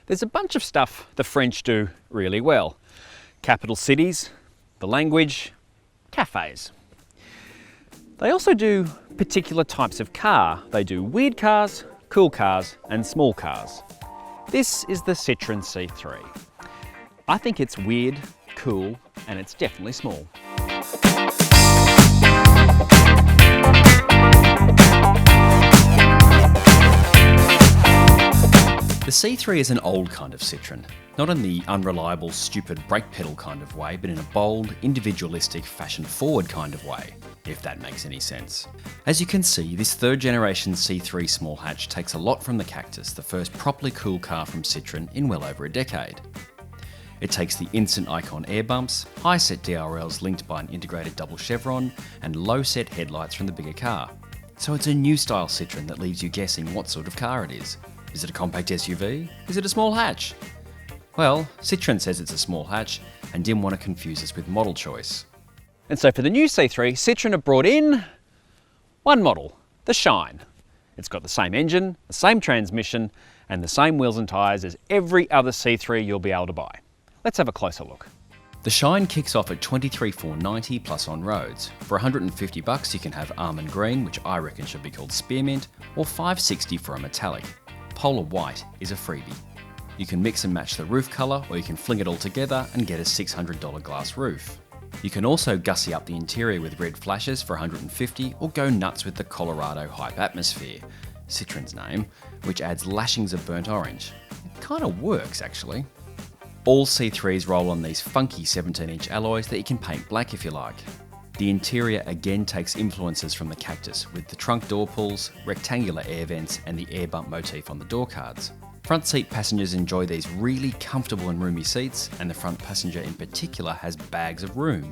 There's a bunch of stuff the French do really well. Capital cities, the language, cafes. They also do particular types of car. They do weird cars, cool cars, and small cars. This is the Citroën C3. I think it's weird, cool, and it's definitely small. The C3 is an old kind of Citroën, not in the unreliable, stupid brake pedal kind of way, but in a bold, individualistic, fashion-forward kind of way, if that makes any sense. As you can see, this third generation C3 small hatch takes a lot from the Cactus, the first properly cool car from Citroën in well over a decade. It takes the instant icon air bumps, high-set DRLs linked by an integrated double chevron, and low-set headlights from the bigger car. So it's a new style Citroën that leaves you guessing what sort of car it is. Is it a compact SUV? Is it a small hatch? Well, Citroën says it's a small hatch and didn't want to confuse us with model choice. And so for the new C3, Citroën have brought in one model, the Shine. It's got the same engine, the same transmission, and the same wheels and tyres as every other C3 you'll be able to buy. Let's have a closer look. The Shine kicks off at $23,490 plus on roads. For $150 you can have Almond Green, which I reckon should be called Spearmint, or $560 for a metallic. Polar White is a freebie. You can mix and match the roof colour, or you can fling it all together and get a $600 glass roof. You can also gussy up the interior with red flashes for $150, or go nuts with the Colorado Hype Atmosphere, Citroën's name, which adds lashings of burnt orange. It kind of works actually. All C3s roll on these funky 17-inch alloys that you can paint black if you like. The interior again takes influences from the Cactus, with the trunk door pulls, rectangular air vents, and the air bump motif on the door cards. Front seat passengers enjoy these really comfortable and roomy seats, and the front passenger in particular has bags of room.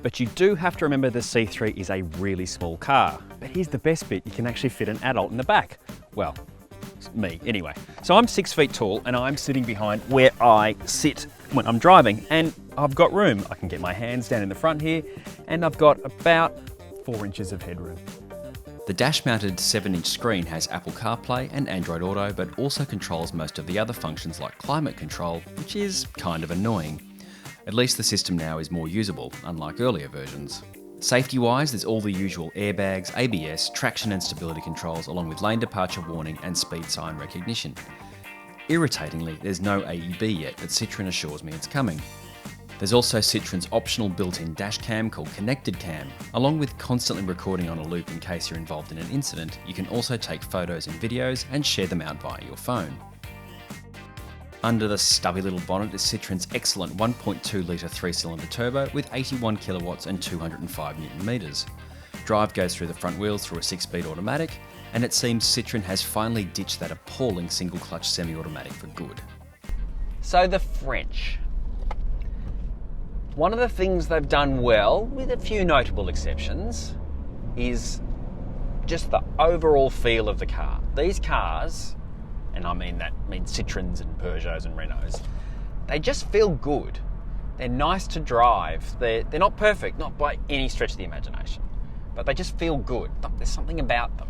But you do have to remember the C3 is a really small car. But here's the best bit, you can actually fit an adult in the back. Well, me anyway. So I'm 6 feet tall and I'm sitting behind where I sit when I'm driving, and I've got room. I can get my hands down in the front here, and I've got about 4 inches of headroom. The dash-mounted 7-inch screen has Apple CarPlay and Android Auto, but also controls most of the other functions like climate control, which is kind of annoying. At least the system now is more usable, unlike earlier versions. Safety-wise, there's all the usual airbags, ABS, traction and stability controls, along with lane departure warning and speed sign recognition. Irritatingly, there's no AEB yet, but Citroën assures me it's coming. There's also Citroën's optional built-in dash cam called Connected Cam. Along with constantly recording on a loop in case you're involved in an incident, you can also take photos and videos and share them out via your phone. Under the stubby little bonnet is Citroën's excellent 1.2 litre 3-cylinder turbo with 81 kilowatts and 205 newton meters. Drive goes through the front wheels through a 6-speed automatic, and it seems Citroën has finally ditched that appalling single-clutch semi-automatic for good. So the French. One of the things they've done well, with a few notable exceptions, is just the overall feel of the car. These cars, and I mean Citroëns and Peugeots and Renaults, they just feel good. They're nice to drive. They're not perfect, not by any stretch of the imagination, but they just feel good. There's something about them.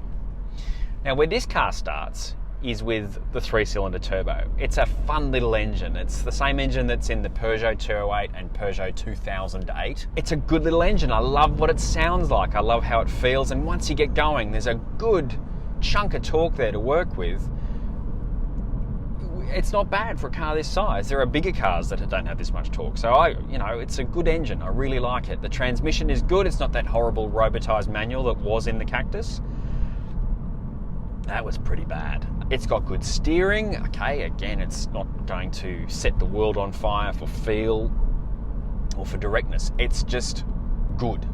Now, where this car starts is with the 3-cylinder turbo. It's a fun little engine. It's the same engine that's in the Peugeot 208 and Peugeot 2008. It's a good little engine. I love what it sounds like. I love how it feels. And once you get going, there's a good chunk of torque there to work with. It's not bad for a car this size. There are bigger cars that don't have this much torque. So it's a good engine. I really like it. The transmission is good. It's not that horrible robotized manual that was in the Cactus. That was pretty bad. It's got good steering. Okay, again, it's not going to set the world on fire for feel or for directness. It's just good.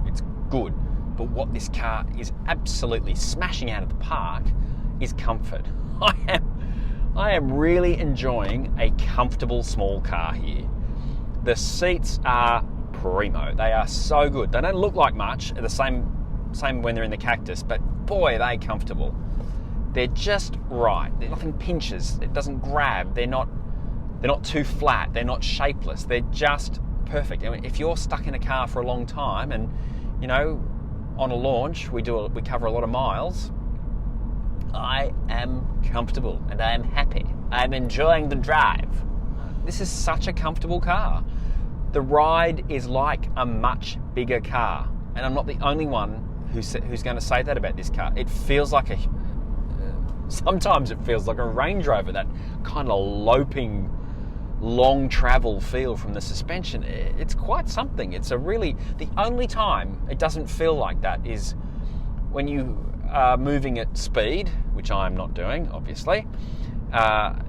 It's good. But what this car is absolutely smashing out of the park is comfort. I am really enjoying a comfortable small car here. The seats are primo. They are so good. They don't look like much. They're the same when they're in the Cactus, but boy, are they comfortable. They're just right. Nothing pinches. It doesn't grab. They're not too flat. They're not shapeless. They're just perfect. I mean, if you're stuck in a car for a long time, and on a launch we cover a lot of miles, I am comfortable and I am happy. I'm enjoying the drive. This is such a comfortable car. The ride is like a much bigger car. And I'm not the only one who's going to say that about this car. It feels like sometimes it feels like a Range Rover, that kind of loping, long travel feel from the suspension. It's quite something. The only time it doesn't feel like that is when you are moving at speed, which I'm not doing, obviously, but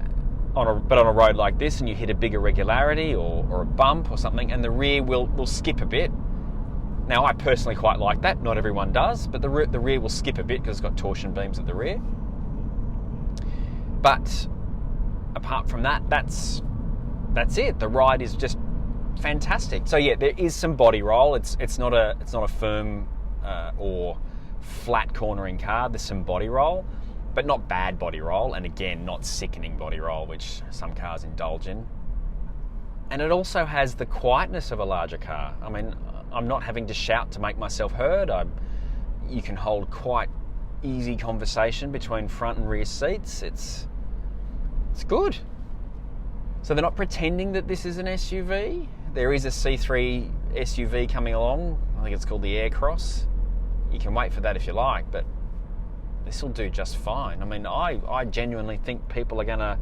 on a road like this, and you hit a big irregularity or a bump or something, and the rear will skip a bit. Now, I personally quite like that. Not everyone does, but the rear will skip a bit because it's got torsion beams at the rear. But apart from that, that's it. The ride is just fantastic. So yeah, there is some body roll. It's not a firm or flat cornering car. There's some body roll, but not bad body roll, and again, not sickening body roll, which some cars indulge in. And it also has the quietness of a larger car. I mean, I'm not having to shout to make myself heard. You can hold quite easy conversation between front and rear seats. It's good. So they're not pretending that this is an SUV. There is a C3 SUV coming along. I think it's called the Aircross. You can wait for that if you like, but this will do just fine. I mean, I genuinely think people are going to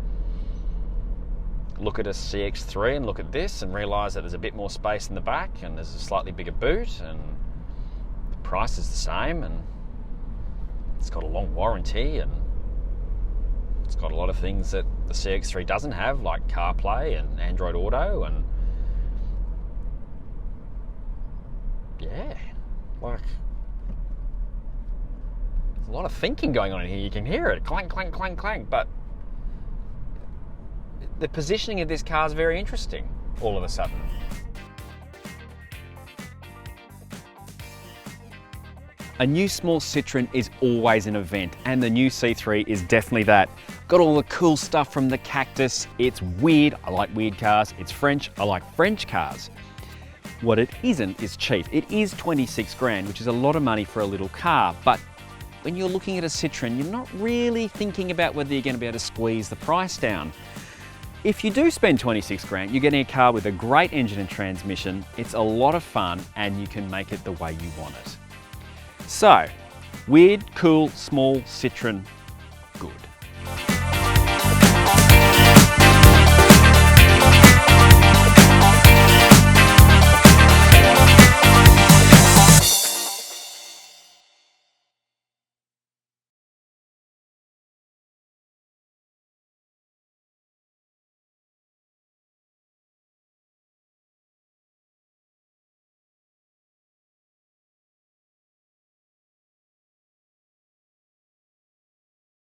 look at a CX-3 and look at this and realise that there's a bit more space in the back and there's a slightly bigger boot and the price is the same and it's got a long warranty and it's got a lot of things that the CX-3 doesn't have, like CarPlay and Android Auto, and yeah, like there's a lot of thinking going on in here. You can hear it, clank, clank, clank, clank, but the positioning of this car is very interesting all of a sudden. A new small Citroën is always an event, and the new C3 is definitely that. Got all the cool stuff from the Cactus. It's weird, I like weird cars. It's French, I like French cars. What it isn't is cheap. It is 26 grand, which is a lot of money for a little car, but when you're looking at a Citroën, you're not really thinking about whether you're going to be able to squeeze the price down. If you do spend 26 grand, you're getting a car with a great engine and transmission. It's a lot of fun and you can make it the way you want it. So, weird, cool, small Citroën, good.